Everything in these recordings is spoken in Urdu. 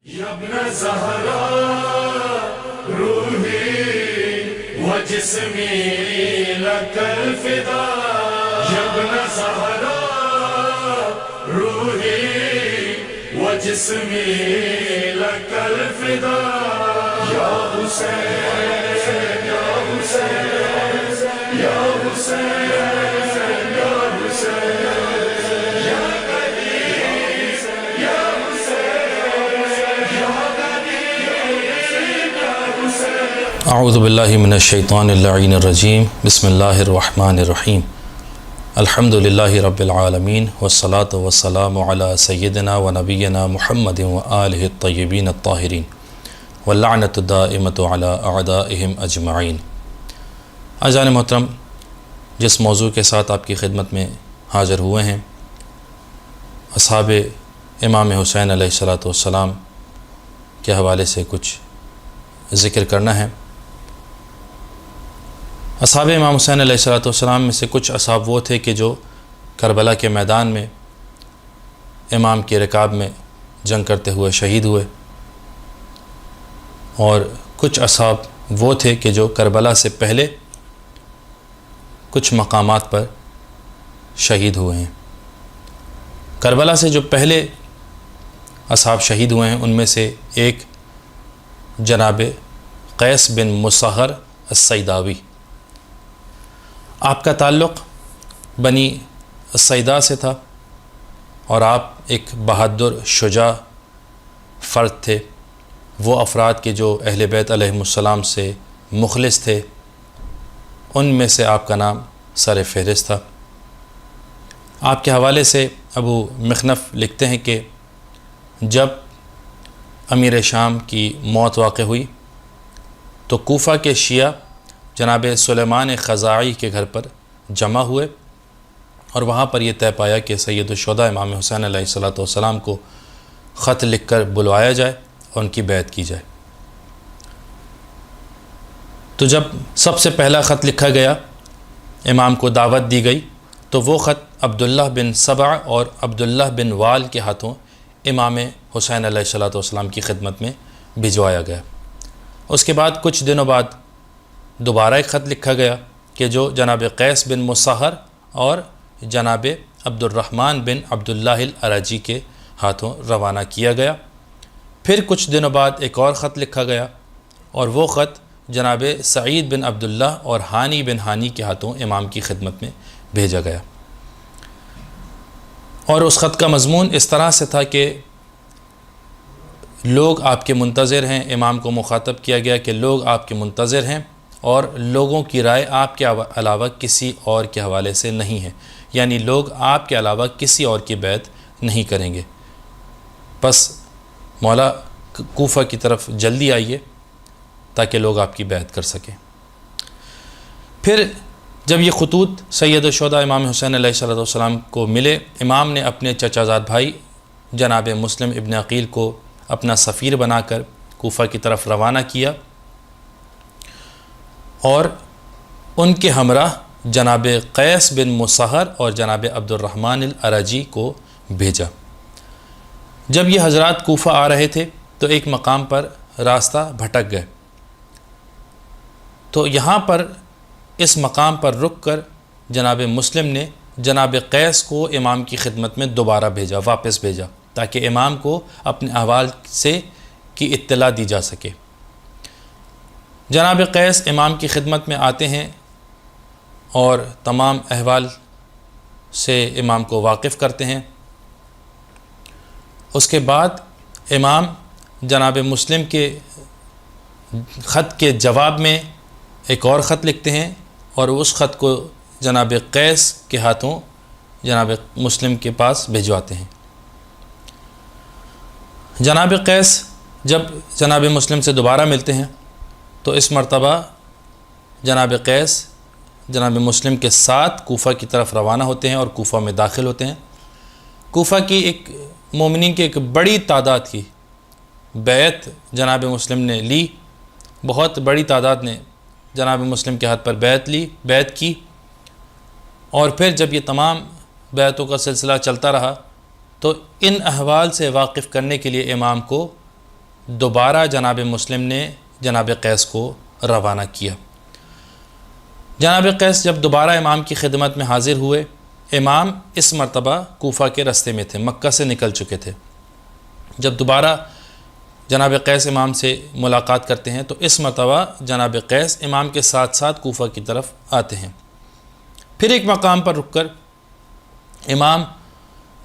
یا ابن زہرا روحی و جسمی لک الفدا، یا ابن زہرا روحی و جسمی لک الفدا، یا حسین یا حسین یا حسین یا حسین یا غریب یا اعوذ باللہ من الشیطان اللعین الرجیم، بسم اللہ الرحمن الرحیم، الحمد للہ رب العالمین، والصلاة والسلام علی سیدنا و نبینا محمد و آلہ الطیبین الطاہرین، واللعنۃ الدائمۃ علی اعدائہم اجمعین۔ عزیزان محترم، جس موضوع کے ساتھ آپ کی خدمت میں حاضر ہوئے ہیں، اصحاب امام حسین علیہ السلام کے حوالے سے کچھ ذکر کرنا ہے۔ اصحاب امام حسین علیہ السلام میں سے کچھ اصحاب وہ تھے کہ جو کربلا کے میدان میں امام کے رکاب میں جنگ کرتے ہوئے شہید ہوئے، اور کچھ اصحاب وہ تھے کہ جو کربلا سے پہلے کچھ مقامات پر شہید ہوئے ہیں۔ کربلا سے جو پہلے اصحاب شہید ہوئے ہیں ان میں سے ایک جناب قیس بن مصہر الصیداوی۔ آپ کا تعلق بنی الصیدا سے تھا، اور آپ ایک بہادر شجاع فرد تھے، وہ افراد کے جو اہل بیت علیہم السلام سے مخلص تھے، ان میں سے آپ کا نام سر فہرست تھا۔ آپ کے حوالے سے ابو مخنف لکھتے ہیں کہ جب امیر شام کی موت واقع ہوئی تو کوفہ کے شیعہ جناب سلیمان خزاعی کے گھر پر جمع ہوئے، اور وہاں پر یہ طے پایا کہ سید الشہداء امام حسین علیہ السلام کو خط لکھ کر بلوایا جائے اور ان کی بیعت کی جائے۔ تو جب سب سے پہلا خط لکھا گیا، امام کو دعوت دی گئی، تو وہ خط عبداللہ بن سبع اور عبداللہ بن وال کے ہاتھوں امام حسین علیہ السلام کی خدمت میں بھجوایا گیا۔ اس کے بعد کچھ دنوں بعد دوبارہ ایک خط لکھا گیا کہ جو جناب قیس بن مصہر اور جناب عبد الرحمن بن عبداللہ العرجی کے ہاتھوں روانہ کیا گیا۔ پھر کچھ دنوں بعد ایک اور خط لکھا گیا، اور وہ خط جناب سعید بن عبداللہ اور ہانی بن ہانی کے ہاتھوں امام کی خدمت میں بھیجا گیا۔ اور اس خط کا مضمون اس طرح سے تھا کہ لوگ آپ کے منتظر ہیں، امام کو مخاطب کیا گیا کہ لوگ آپ کے منتظر ہیں، اور لوگوں کی رائے آپ کے علاوہ کسی اور کے حوالے سے نہیں ہے، یعنی لوگ آپ کے علاوہ کسی اور کی بیعت نہیں کریں گے، بس مولا کوفہ کی طرف جلدی آئیے تاکہ لوگ آپ کی بیعت کر سکیں۔ پھر جب یہ خطوط سید الشہداء امام حسین علیہ السلام کو ملے، امام نے اپنے چچا زاد بھائی جناب مسلم ابن عقیل کو اپنا سفیر بنا کر کوفہ کی طرف روانہ کیا، اور ان کے ہمراہ جناب قیس بن مصہر اور جناب عبد الرحمن العرجی کو بھیجا۔ جب یہ حضرات کوفہ آ رہے تھے تو ایک مقام پر راستہ بھٹک گئے، تو یہاں پر اس مقام پر رک کر جناب مسلم نے جناب قیس کو امام کی خدمت میں دوبارہ بھیجا، واپس بھیجا، تاکہ امام کو اپنے احوال سے کی اطلاع دی جا سکے۔ جناب قیس امام کی خدمت میں آتے ہیں اور تمام احوال سے امام کو واقف کرتے ہیں۔ اس کے بعد امام جناب مسلم کے خط کے جواب میں ایک اور خط لکھتے ہیں، اور اس خط کو جناب قیس کے ہاتھوں جناب مسلم کے پاس بھجواتے ہیں۔ جناب قیس جب جناب مسلم سے دوبارہ ملتے ہیں تو اس مرتبہ جناب قیس جناب مسلم کے ساتھ کوفہ کی طرف روانہ ہوتے ہیں اور کوفہ میں داخل ہوتے ہیں۔ کوفہ کی ایک مومنین کی ایک بڑی تعداد کی بیعت جناب مسلم نے لی، بہت بڑی تعداد نے جناب مسلم کے ہاتھ پر بیعت کی، اور پھر جب یہ تمام بیعتوں کا سلسلہ چلتا رہا تو ان احوال سے واقف کرنے کے لیے امام کو دوبارہ جناب مسلم نے جناب قیس کو روانہ کیا۔ جناب قیس جب دوبارہ امام کی خدمت میں حاضر ہوئے، امام اس مرتبہ کوفہ کے راستے میں تھے، مکہ سے نکل چکے تھے۔ جب دوبارہ جناب قیس امام سے ملاقات کرتے ہیں تو اس مرتبہ جناب قیس امام کے ساتھ ساتھ کوفہ کی طرف آتے ہیں۔ پھر ایک مقام پر رک کر امام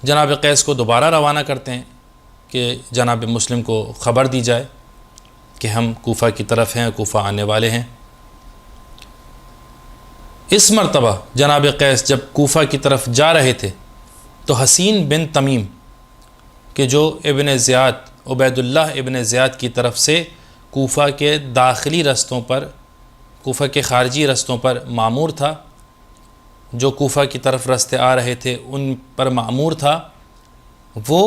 جناب قیس کو دوبارہ روانہ کرتے ہیں کہ جناب مسلم کو خبر دی جائے کہ ہم کوفہ کی طرف ہیں، کوفہ آنے والے ہیں۔ اس مرتبہ جناب قیس جب کوفہ کی طرف جا رہے تھے تو حسین بن تمیم کہ جو ابن زیاد عبید اللہ ابن زیاد کی طرف سے کوفہ کے داخلی رستوں پر، کوفہ کے خارجی رستوں پر مامور تھا، جو کوفہ کی طرف رستے آ رہے تھے ان پر مامور تھا، وہ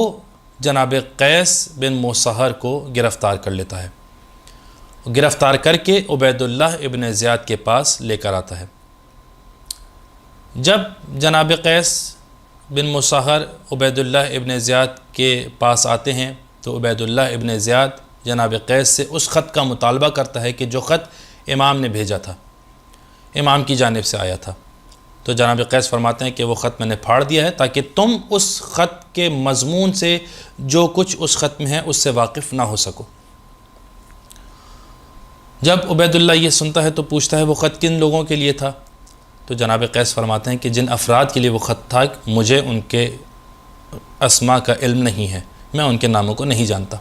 جناب قیس بن مصہر کو گرفتار کر لیتا ہے، گرفتار کر کے عبید اللہ ابن زیاد کے پاس لے کر آتا ہے۔ جب جناب قیس بن مصہر عبید اللہ ابن زیاد کے پاس آتے ہیں تو عبید اللہ ابن زیاد جناب قیس سے اس خط کا مطالبہ کرتا ہے کہ جو خط امام نے بھیجا تھا، امام کی جانب سے آیا تھا۔ تو جناب قیس فرماتے ہیں کہ وہ خط میں نے پھاڑ دیا ہے تاکہ تم اس خط کے مضمون سے جو کچھ اس خط میں ہے اس سے واقف نہ ہو سکو۔ جب عبید اللہ یہ سنتا ہے تو پوچھتا ہے وہ خط کن لوگوں کے لیے تھا؟ تو جناب قیس فرماتے ہیں کہ جن افراد کے لیے وہ خط تھا مجھے ان کے اسماء کا علم نہیں ہے، میں ان کے ناموں کو نہیں جانتا۔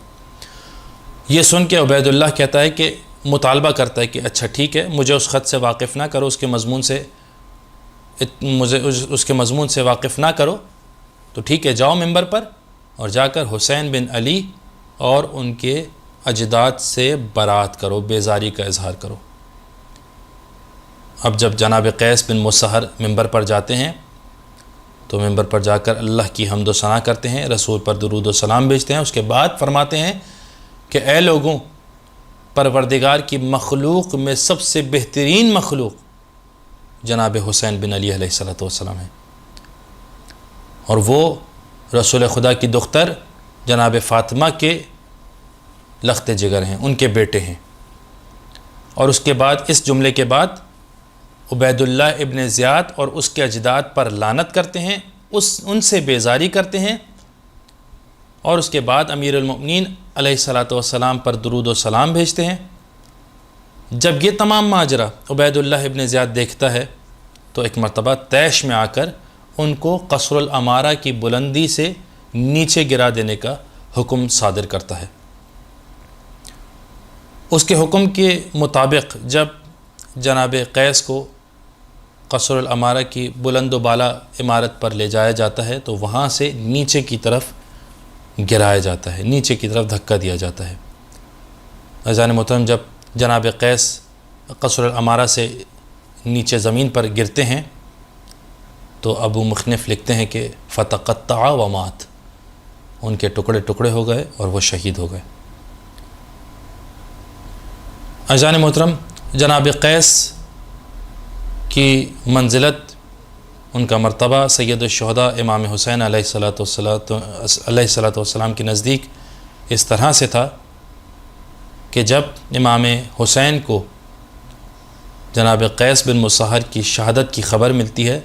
یہ سن کے عبید اللہ کہتا ہے کہ مطالبہ کرتا ہے کہ اچھا ٹھیک ہے، مجھے اس خط سے واقف نہ کرو، اس کے مضمون سے واقف نہ کرو، تو ٹھیک ہے جاؤ منبر پر اور جا کر حسین بن علی اور ان کے اجداد سے برات کرو، بیزاری کا اظہار کرو۔ اب جب جناب قیس بن مصہر منبر پر جاتے ہیں تو منبر پر جا کر اللہ کی حمد و ثنا کرتے ہیں، رسول پر درود و سلام بھیجتے ہیں، اس کے بعد فرماتے ہیں کہ اے لوگوں، پروردگار کی مخلوق میں سب سے بہترین مخلوق جناب حسین بن علی علیہ السلام ہیں، اور وہ رسول خدا کی دختر جناب فاطمہ کے لخت جگر ہیں، ان کے بیٹے ہیں۔ اور اس کے بعد اس جملے کے بعد عبید اللہ ابن زیاد اور اس کے اجداد پر لعنت کرتے ہیں، ان سے بیزاری کرتے ہیں، اور اس کے بعد امیر المؤمنین علیہ السلام پر درود و سلام بھیجتے ہیں۔ جب یہ تمام ماجرا عبید اللہ ابن زیاد دیکھتا ہے تو ایک مرتبہ طیش میں آ کر ان کو قصر الامارہ کی بلندی سے نیچے گرا دینے کا حکم صادر کرتا ہے۔ اس کے حکم کے مطابق جب جناب قیس کو قصر الامارہ کی بلند و بالا عمارت پر لے جایا جاتا ہے تو وہاں سے نیچے کی طرف گرایا جاتا ہے، نیچے کی طرف دھکا دیا جاتا ہے۔ عزیزان محترم، جب جناب قیس قصر الامارہ سے نیچے زمین پر گرتے ہیں تو ابو مخنف لکھتے ہیں کہ فتقطع ومات، ان کے ٹکڑے ٹکڑے ہو گئے اور وہ شہید ہو گئے۔ عزیزان محترم، جناب قیس کی منزلت، ان کا مرتبہ سید الشہداء امام حسین علیہ السلام کے نزدیک اس طرح سے تھا کہ جب امام حسین کو جناب قیس بن مصہر کی شہادت کی خبر ملتی ہے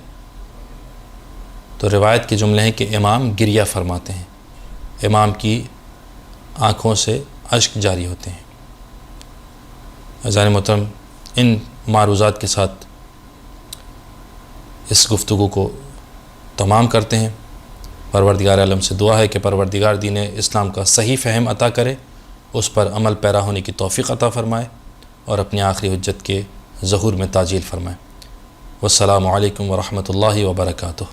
تو روایت کے جملے ہیں کہ امام گریہ فرماتے ہیں، امام کی آنکھوں سے اشک جاری ہوتے ہیں۔ عزیزان محترم، ان معروضات کے ساتھ اس گفتگو کو تمام کرتے ہیں۔ پروردگار عالم سے دعا ہے کہ پروردگار دین اسلام کا صحیح فہم عطا کرے، اس پر عمل پیرا ہونے کی توفیق عطا فرمائے اور اپنی آخری حجت کے ظہور میں تعجیل فرمائے۔ والسلام علیکم ورحمۃ اللہ وبرکاتہ۔